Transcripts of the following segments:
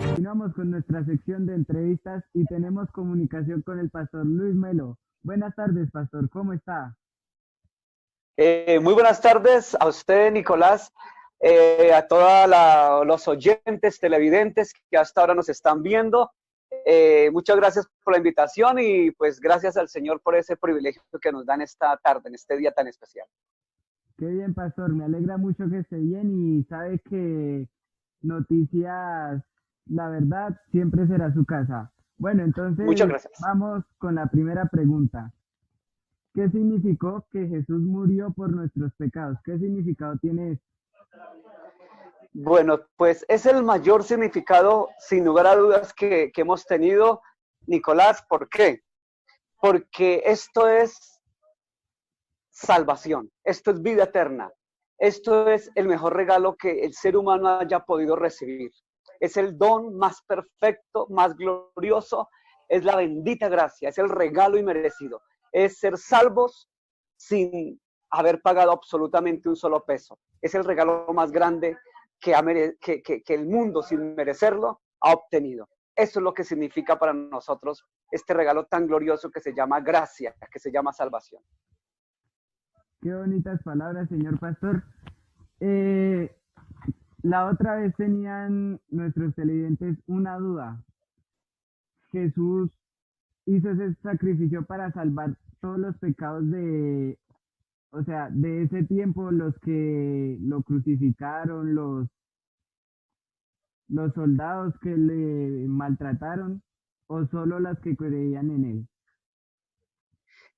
Continuamos con nuestra sección de entrevistas y tenemos comunicación con el pastor Luis Melo. Buenas tardes, pastor, ¿cómo está? Muy buenas tardes a usted, Nicolás, a todos los oyentes, televidentes que hasta ahora nos están viendo. Muchas gracias por la invitación y pues gracias al Señor por ese privilegio que nos dan esta tarde, en este día tan especial. Qué bien, pastor, me alegra mucho que esté bien y sabe que Noticias, la verdad, siempre será su casa. Bueno, Muchas entonces gracias. vamos con la primera pregunta. ¿Qué significó que Jesús murió por nuestros pecados? ¿Qué significado tiene esto? Bueno, pues es el mayor significado, sin lugar a dudas, que hemos tenido, Nicolás. ¿Por qué? Porque esto es salvación, esto es vida eterna, esto es el mejor regalo que el ser humano haya podido recibir. Es el don más perfecto, más glorioso, es la bendita gracia, es el regalo inmerecido, es ser salvos sin haber pagado absolutamente un solo peso. Es el regalo más grande que el mundo, sin merecerlo, ha obtenido. Eso es lo que significa para nosotros este regalo tan glorioso que se llama gracia, que se llama salvación. Qué bonitas palabras, señor pastor. Eh, la otra vez tenían nuestros televidentes una duda. Jesús hizo ese sacrificio para salvar todos los pecados o sea, de ese tiempo, los que lo crucificaron, los soldados que le maltrataron, o solo las que creían en él.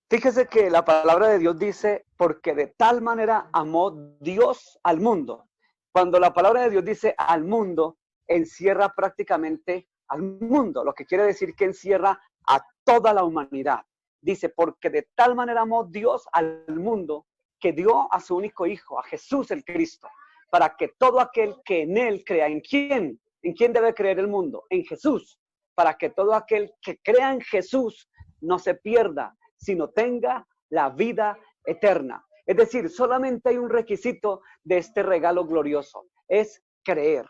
Fíjese que la palabra de Dios dice, porque de tal manera amó Dios al mundo. Cuando la palabra de Dios dice al mundo, encierra prácticamente al mundo, lo que quiere decir que encierra a toda la humanidad. Dice, porque de tal manera amó Dios al mundo, que dio a su único hijo, a Jesús el Cristo, para que todo aquel que en él crea, ¿en quién? ¿En quién debe creer el mundo? En Jesús. Para que todo aquel que crea en Jesús no se pierda, sino tenga la vida eterna. Es decir, solamente hay un requisito de este regalo glorioso, es creer,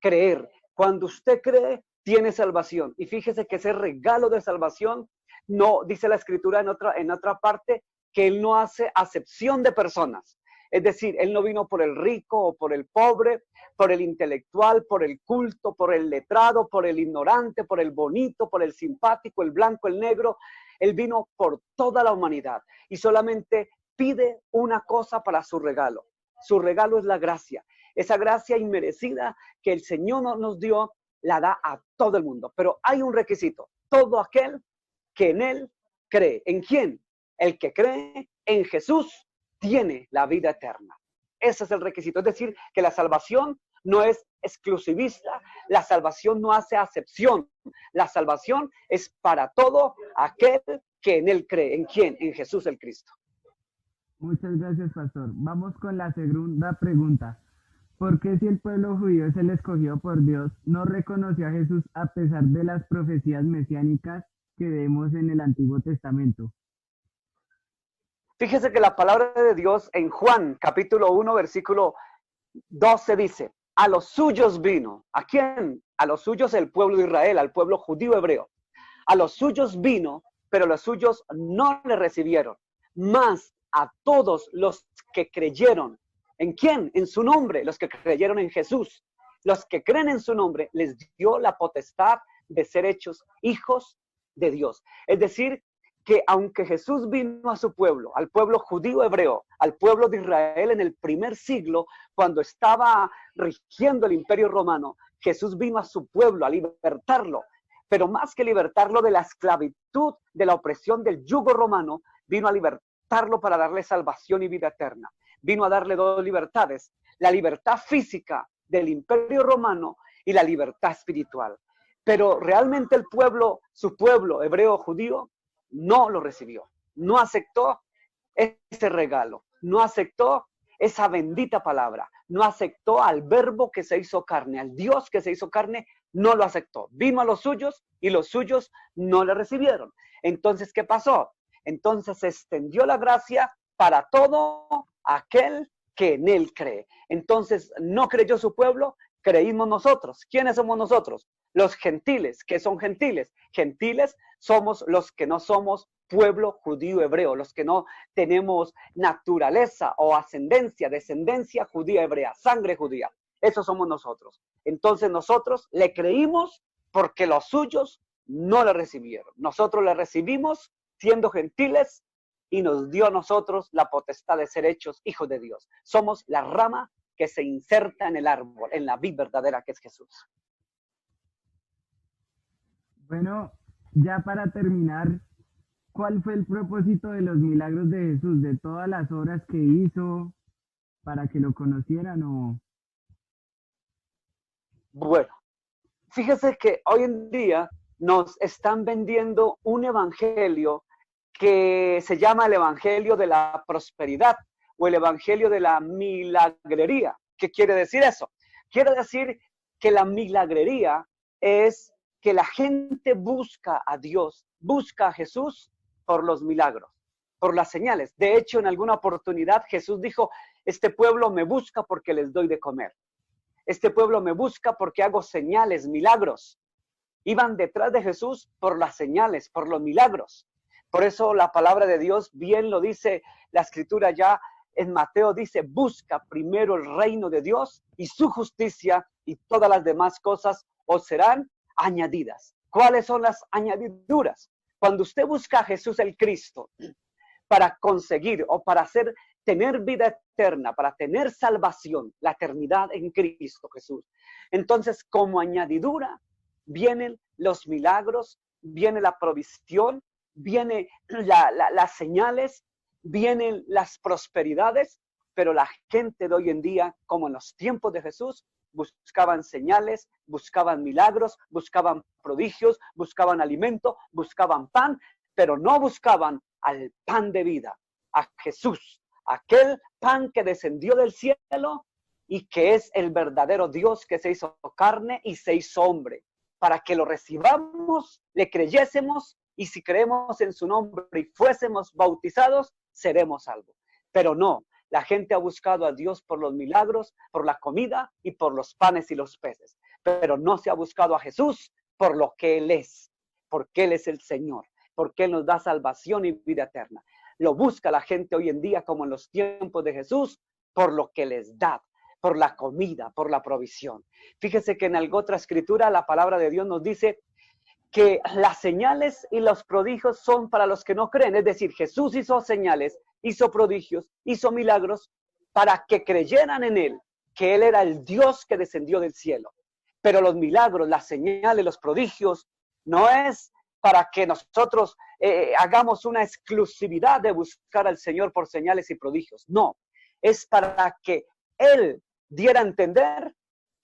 creer. Cuando usted cree, tiene salvación. Y fíjese que ese regalo de salvación, no, dice la Escritura en otra parte, que Él no hace acepción de personas. Es decir, Él no vino por el rico o por el pobre, por el intelectual, por el culto, por el letrado, por el ignorante, por el bonito, por el simpático, el blanco, el negro. Él vino por toda la humanidad y solamente pide una cosa para su regalo. Su regalo es la gracia. Esa gracia inmerecida que el Señor nos dio, la da a todo el mundo. Pero hay un requisito. Todo aquel que en Él cree. ¿En quién? El que cree en Jesús tiene la vida eterna. Ese es el requisito. Es decir, que la salvación no es exclusivista, la salvación no hace acepción, la salvación es para todo aquel que en él cree. ¿En quién? En Jesús el Cristo. Muchas gracias, pastor. Vamos con la segunda pregunta. ¿Por qué si el pueblo judío es el escogido por Dios, no reconoció a Jesús a pesar de las profecías mesiánicas que vemos en el Antiguo Testamento? Fíjese que la palabra de Dios en Juan capítulo 1 versículo 12 dice, a los suyos vino. ¿A quién? A los suyos el pueblo de Israel, al pueblo judío hebreo. A los suyos vino, pero los suyos no le recibieron. Mas a todos los que creyeron, ¿en quién? En su nombre, los que creyeron en Jesús. Los que creen en su nombre, les dio la potestad de ser hechos hijos de Dios. Es decir, que aunque Jesús vino a su pueblo, al pueblo judío hebreo, al pueblo de Israel en el primer siglo, cuando estaba rigiendo el imperio romano, Jesús vino a su pueblo a libertarlo, pero más que libertarlo de la esclavitud, de la opresión del yugo romano, vino a libertarlo para darle salvación y vida eterna. Vino a darle dos libertades, la libertad física del imperio romano y la libertad espiritual. Pero realmente el pueblo, su pueblo hebreo judío, no lo recibió, no aceptó ese regalo, no aceptó esa bendita palabra, no aceptó al verbo que se hizo carne, al Dios que se hizo carne no lo aceptó. Vino a los suyos y los suyos no le recibieron. Entonces, ¿qué pasó? Entonces se extendió la gracia para todo aquel que en él cree. Entonces, no creyó su pueblo, creímos nosotros. ¿Quiénes somos nosotros? Los gentiles. ¿Qué son gentiles? Gentiles somos los que no somos pueblo judío hebreo, los que no tenemos naturaleza o ascendencia, descendencia judía hebrea, sangre judía. Eso somos nosotros. Entonces nosotros le creímos porque los suyos no le recibieron. Nosotros le recibimos siendo gentiles y nos dio a nosotros la potestad de ser hechos hijos de Dios. Somos la rama que se inserta en el árbol, en la vid verdadera que es Jesús. Bueno, ya para terminar, ¿cuál fue el propósito de los milagros de Jesús, de todas las obras que hizo para que lo conocieran o...? Bueno, fíjese que hoy en día nos están vendiendo un evangelio que se llama el evangelio de la prosperidad o el evangelio de la milagrería. ¿Qué quiere decir eso? Quiere decir que la milagrería es que la gente busca a Dios, busca a Jesús por los milagros, por las señales. De hecho, en alguna oportunidad Jesús dijo, este pueblo me busca porque les doy de comer. Este pueblo me busca porque hago señales, milagros. Iban detrás de Jesús por las señales, por los milagros. Por eso la palabra de Dios bien lo dice la escritura ya en Mateo, dice, busca primero el reino de Dios y su justicia y todas las demás cosas os serán añadidas. ¿Cuáles son las añadiduras? Cuando usted busca a Jesús el Cristo para conseguir o para tener vida eterna, para tener salvación, la eternidad en Cristo Jesús. Entonces, como añadidura, vienen los milagros, viene la provisión, vienen las señales, vienen las prosperidades, pero la gente de hoy en día, como en los tiempos de Jesús, buscaban señales, buscaban milagros, buscaban prodigios, buscaban alimento, buscaban pan, pero no buscaban al pan de vida, a Jesús, aquel pan que descendió del cielo y que es el verdadero Dios que se hizo carne y se hizo hombre, para que lo recibamos, le creyésemos y si creemos en su nombre y fuésemos bautizados, seremos salvos. Pero no, la gente ha buscado a Dios por los milagros, por la comida y por los panes y los peces, pero no se ha buscado a Jesús por lo que Él es, porque Él es el Señor, porque Él nos da salvación y vida eterna. Lo busca la gente hoy en día, como en los tiempos de Jesús, por lo que les da, por la comida, por la provisión. Fíjese que en alguna otra escritura la palabra de Dios nos dice que las señales y los prodigios son para los que no creen. Es decir, Jesús hizo señales, hizo prodigios, hizo milagros para que creyeran en Él, que Él era el Dios que descendió del cielo. Pero los milagros, las señales, los prodigios, no es para que nosotros hagamos una exclusividad de buscar al Señor por señales y prodigios. No, es para que Él diera a entender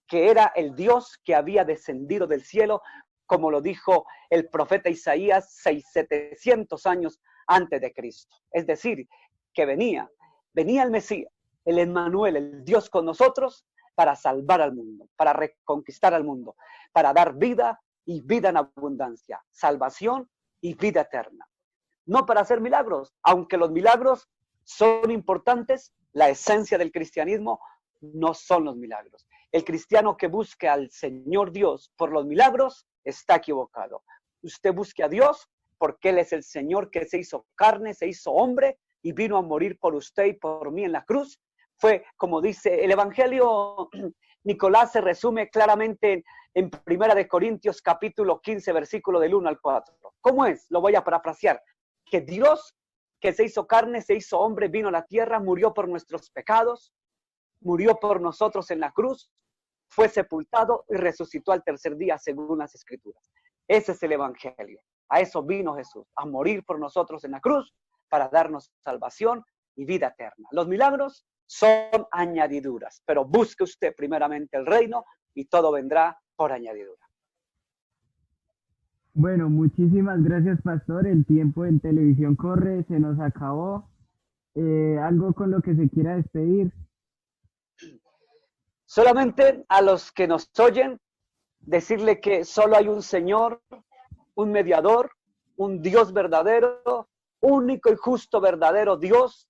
que era el Dios que había descendido del cielo, como lo dijo el profeta Isaías 700 años antes de Cristo. Es decir, que venía el Mesías, el Emmanuel, el Dios con nosotros, para salvar al mundo, para reconquistar al mundo, para dar vida y vida en abundancia, salvación y vida eterna. No para hacer milagros, aunque los milagros son importantes, la esencia del cristianismo no son los milagros. El cristiano que busque al Señor Dios por los milagros está equivocado. Usted busque a Dios porque Él es el Señor que se hizo carne, se hizo hombre y vino a morir por usted y por mí en la cruz. Fue, como dice el Evangelio, Nicolás se resume claramente en 1 Corintios capítulo 15, versículo del 1 al 4. ¿Cómo es? Lo voy a parafrasear. Que Dios, que se hizo carne, se hizo hombre, vino a la tierra, murió por nuestros pecados, murió por nosotros en la cruz, fue sepultado y resucitó al tercer día según las Escrituras. Ese es el Evangelio. A eso vino Jesús, a morir por nosotros en la cruz para darnos salvación y vida eterna. Los milagros son añadiduras, pero busque usted primeramente el reino y todo vendrá por añadidura. Bueno, muchísimas gracias, pastor. El tiempo en televisión corre, se nos acabó. ¿Algo con lo que se quiera despedir? Solamente a los que nos oyen, decirle que solo hay un Señor, un mediador, un Dios verdadero, único y justo verdadero Dios,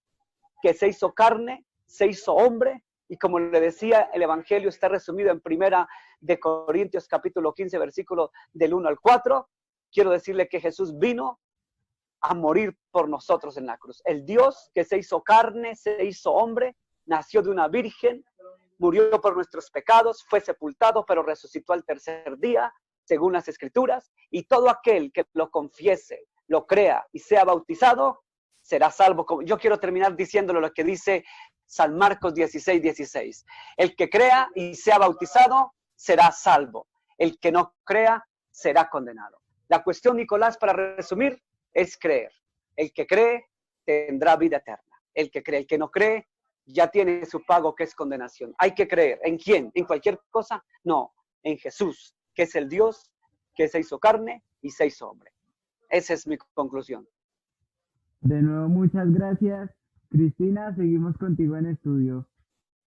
que se hizo carne, se hizo hombre, y como le decía, el Evangelio está resumido en Primera de Corintios capítulo 15, versículo del 1 al 4. Quiero decirle que Jesús vino a morir por nosotros en la cruz. El Dios que se hizo carne, se hizo hombre, nació de una virgen, murió por nuestros pecados, fue sepultado, pero resucitó al tercer día, según las Escrituras, y todo aquel que lo confiese, lo crea y sea bautizado, será salvo. Yo quiero terminar diciéndole lo que dice San Marcos 16, 16. El que crea y sea bautizado, será salvo. El que no crea, será condenado. La cuestión, Nicolás, para resumir, es creer. El que cree tendrá vida eterna. El que cree, el que no cree, ya tiene su pago, que es condenación. Hay que creer. ¿En quién? ¿En cualquier cosa? No, en Jesús, que es el Dios que se hizo carne y se hizo hombre. Esa es mi conclusión. De nuevo, muchas gracias. Cristina, seguimos contigo en estudio.